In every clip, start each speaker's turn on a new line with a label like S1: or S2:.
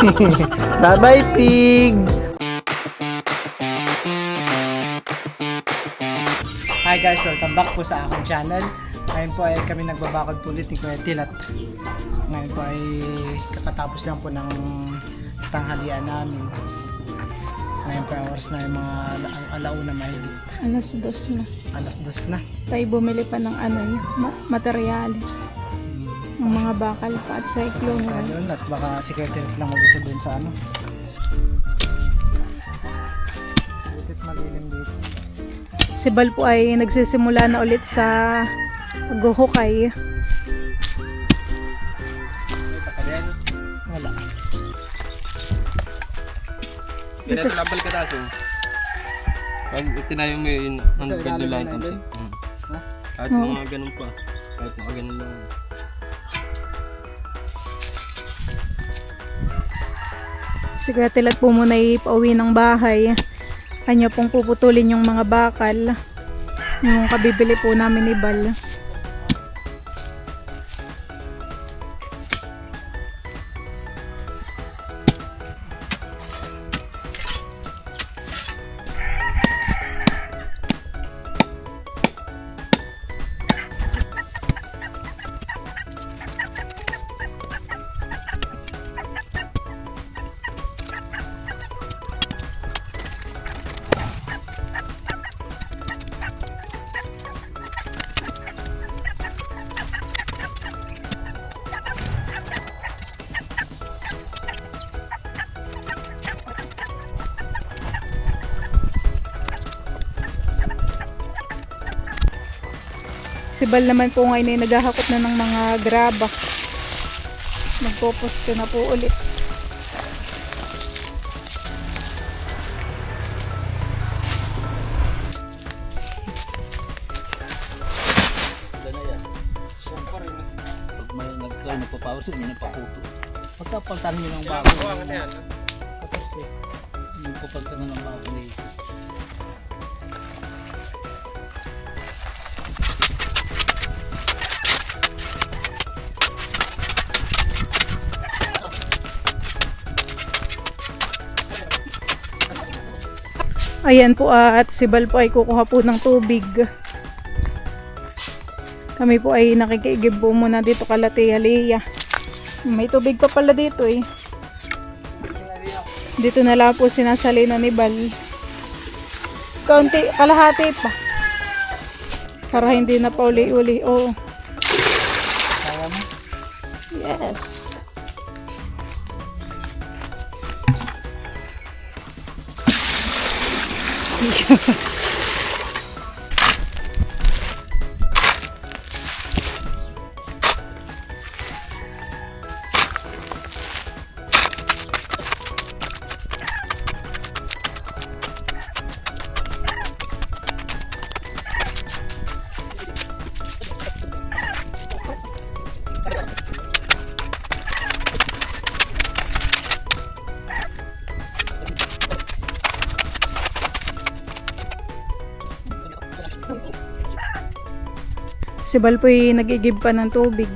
S1: Bye-bye, pig! Hi guys, welcome back po sa aking channel. Ngayon po ay kami nagbabakod po ulit ni Kuya Tilat. Ngayon po ay kakatapos lang po ng tanghalian namin. Ngayon po ang oras na yung mga alauna mahigit.
S2: Alas 2 na.
S1: Alas 2 na.
S2: Tayo bumili pa ng materialis. Ng mga bakal pa at cyclone.
S1: Ayun, at baka si Kuya Tilat lang mag-isa dun sa ano. Butit malilim dito.
S2: Si Bal po ay nagsisimula na ulit sa paghuhukay.
S1: Wala.
S3: Ganito labal ka taso. Pag tinayo mo yun, ang ganda lang ito. Kahit mga ganun pa. Kahit mga ganun lang.
S2: Si Kuya Tilat po muna ay pauwi ng bahay. Kanya pong puputulin yung mga bakal. Yung kabibili po namin ni Bal. Si Bal naman po ngayon ay naghahakot na ng mga graba. Nagpoposte na po ulit.
S4: Pag may nagkaroon ng papower sa inyo, nagpaputo. Pagkapaltan nyo ng bago. Yung papagtan ng bago na ito.
S2: Ayan po at si Bal po ay kukuha po ng tubig. Kami po ay nakikiigib po muna dito kala Tia Lea. May tubig pa pala dito eh. Dito na lang po sinasalina ni Bal. Kaunti, kalahati pa. Para hindi na pa uli-uli. Oh.
S1: Kaya mo?
S2: Yes. Si Bal po ay nag-igib pa ng tubig.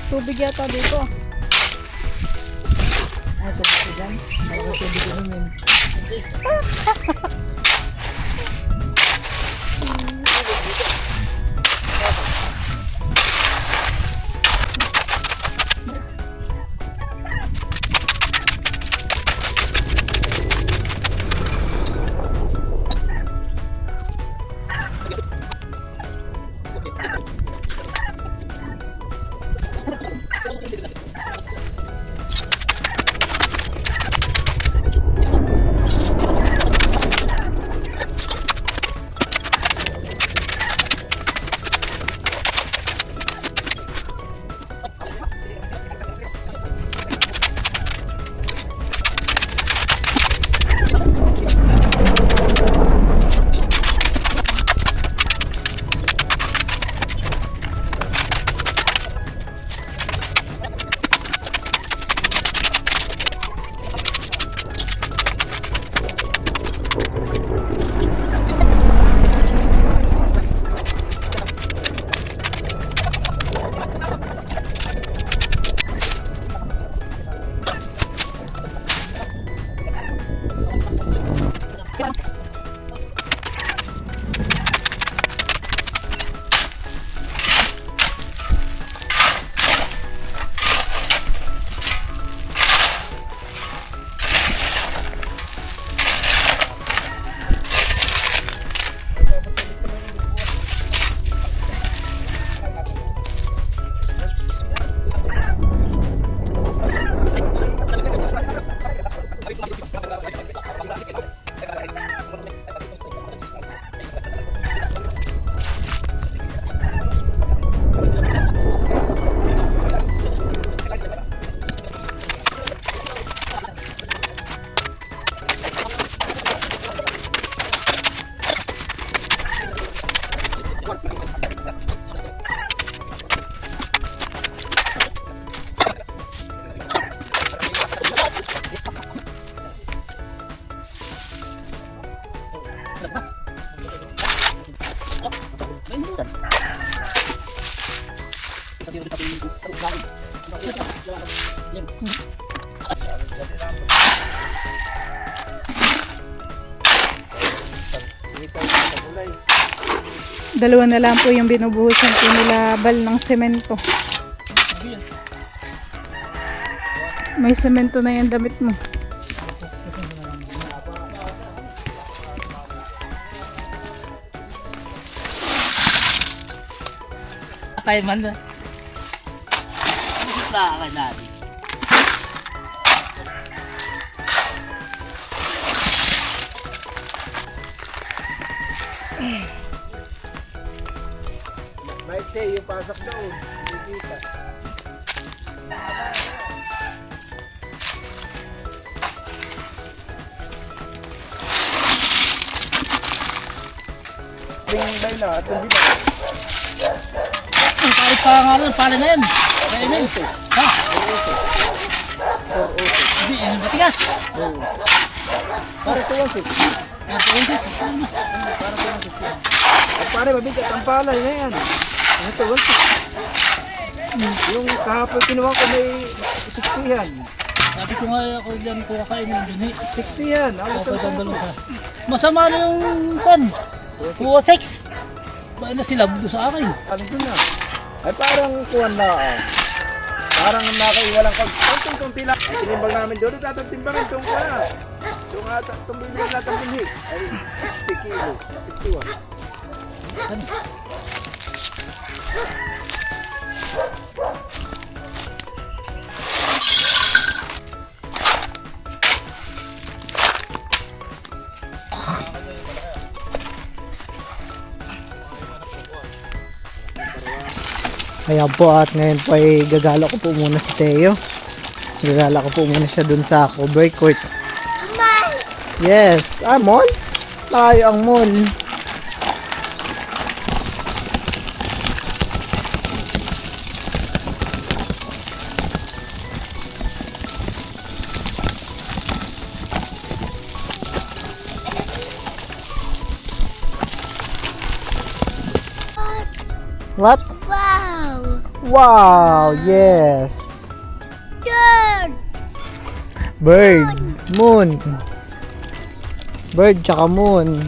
S2: Tubig yata dito.
S1: Ay, tubig ko dyan. Ay, tubig ko namin.
S2: Dalawa na lang po yung binubuhusan po nila Bal ng semento. May semento na yung damit mo.
S4: Tayo man na. Nakakay natin.
S1: Mike say, yung pasok doon. Hindi kita. Tingin na at hindi na.
S4: Kahit pa nga lang, pala na yan. Kaya yun. Ha? Hindi, yun yung matigas.
S1: Para tuwasik. Pare, mabigat ang palay na yan. Ano tuwasik? Yung kahapon kinuha ko may 60 yan.
S4: Sabi ko nga ako dyan ko kakain yung dun.
S1: 60 yan.
S4: Masama na yung pan. 206. Ba't na sila doon sa akin?
S1: Ano doon na? Ay parang kuwan na. Parang nakaiwalang konting-konti lang. Ay tinimbang namin doon. Tatatimbangin itong kuwan na. Itong bilhin natin binhi. Ay 60 kilo. 61.
S4: Ano?
S1: Ayan po at ngayon po ay gagala ko po muna si Teo. Gagala ko po muna siya dun sa cover court. Yes! Ah, mall? Tayo ang mall. What?
S5: Wow!
S1: Wow! Yes!
S5: Bird!
S1: Bird! Moon! Bird tsaka moon.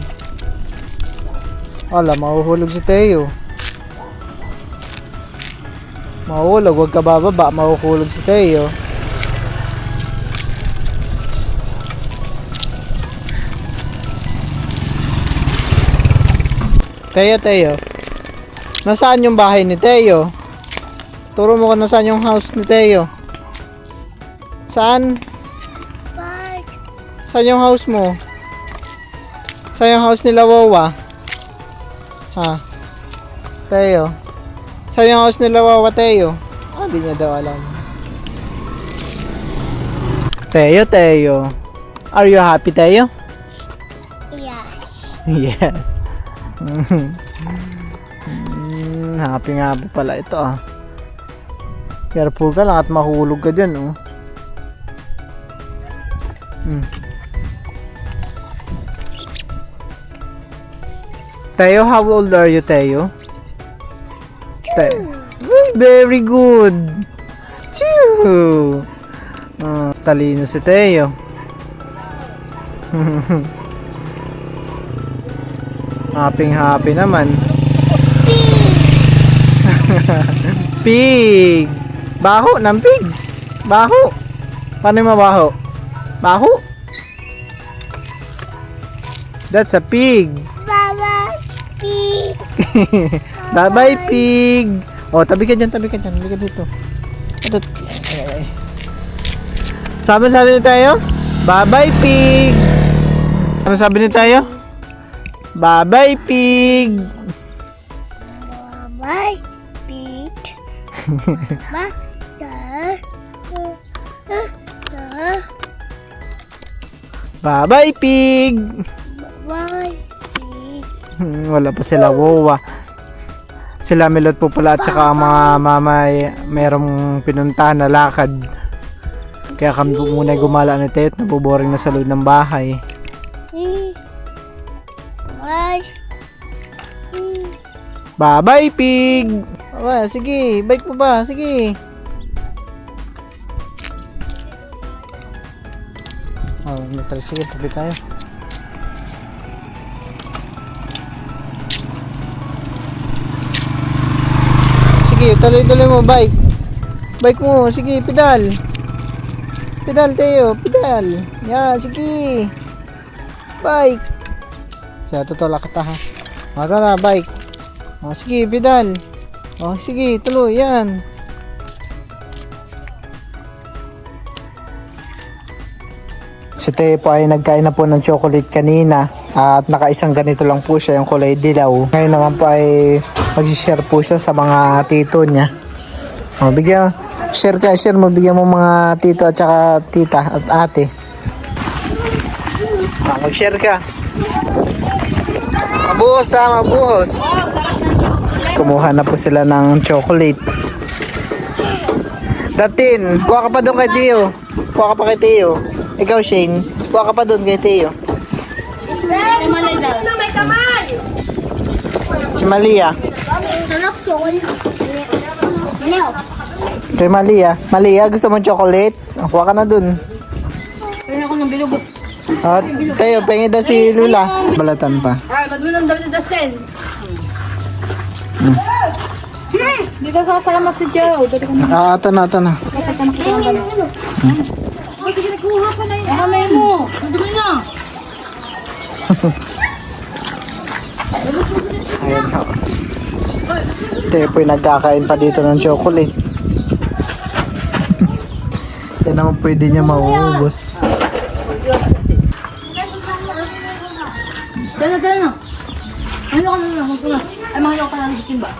S1: Wala, mahuhulog si Teo. Mahuhulog, huwag ka bababa, mahuhulog si Teo. Teo. Nasaan yung bahay ni Teo? Turo mo kung nasaan yung house ni Teo. Saan?
S5: Bird!
S1: Saan yung house mo? Saan yung house nila Wawa? Ha? Teo? Saan yung house nila Wawa, Teo? Ah, di niya daw alam. Teo. Are you happy, Teo?
S5: Yes!
S1: Yes. Happy nga po pala ito ah. Careful ka lang at mahulog ka dyan oh. Teo, how old are you, Teo? Very good. Choo. Talino si Teo. Happy naman. Pig. Baho ng pig. Baho. Paano yung mabaho? Baho. That's a pig.
S5: Baba! Pig!
S1: Bye-bye, pig. Oh, tabi ka dyan. Tabi ka dito. Ito. Ay. Sabi ni tayo? Bye-bye, pig. Ano sabi ni tayo? Bye-bye, pig.
S5: Bye! Pig! Ba!
S1: Bye-bye, pig.
S5: Bye! Pig!
S1: Wala pa sila Wawa. Sila Milot po pala at saka ang mga mamay merong pinuntahan na lakad. Kaya kami po muna gumala ni Tet. Nabuboring na sa loob ng bahay.
S5: Bye!
S1: Bye-bye, pig. Sige, bike mo ba? Sige. Oh, sige, tabi tayo. Sige, tuloy-tuloy mo, bike. Bike mo, sige, pedal. Pedal tayo, pedal. Yan, sige. Bike. Sige, tutulak kita ha. O, tara, bike. O, sige, pedal. O, sige, tuloy, yan. Si Teo po ay nagkain na po ng chocolate kanina at nakaisang ganito lang po siya, yung kulay dilaw. Ngayon naman po ay mag-share po siya sa mga tito niya. O, bigyan, share mo, bigyan mo mga tito at saka tita at ate. Mag-share ka. Mabuhos ha, mabuhos. Kumuha na po sila ng chocolate. Datin, kuha ka pa doon kay Teo. Kuha ka pa kay Teo. Ikaw, Shane, kuha ka pa doon kay Teo. Si Malia.
S5: Sarap to. No.
S1: Kay Malia. Malia, gusto mo chocolate? Kuha ka na doon.
S2: Kaya ako ng bilugo.
S1: At Teo, pengi daw si Lula. Balatan pa.
S2: Ay, ba't mo nang damit na Dustin? Dito sasama si Joe. Dito ka na.
S1: Ito na.
S2: Ay, kasi nagkuha pa na yun. Kamay mo. Madumi na.
S1: Ayan ho. Step po nagkakain pa dito ng chocolate. Yan naman pwede niya mauubos.
S2: Tana. Ano ka na lang? Ay, mahalo ka na ng ba?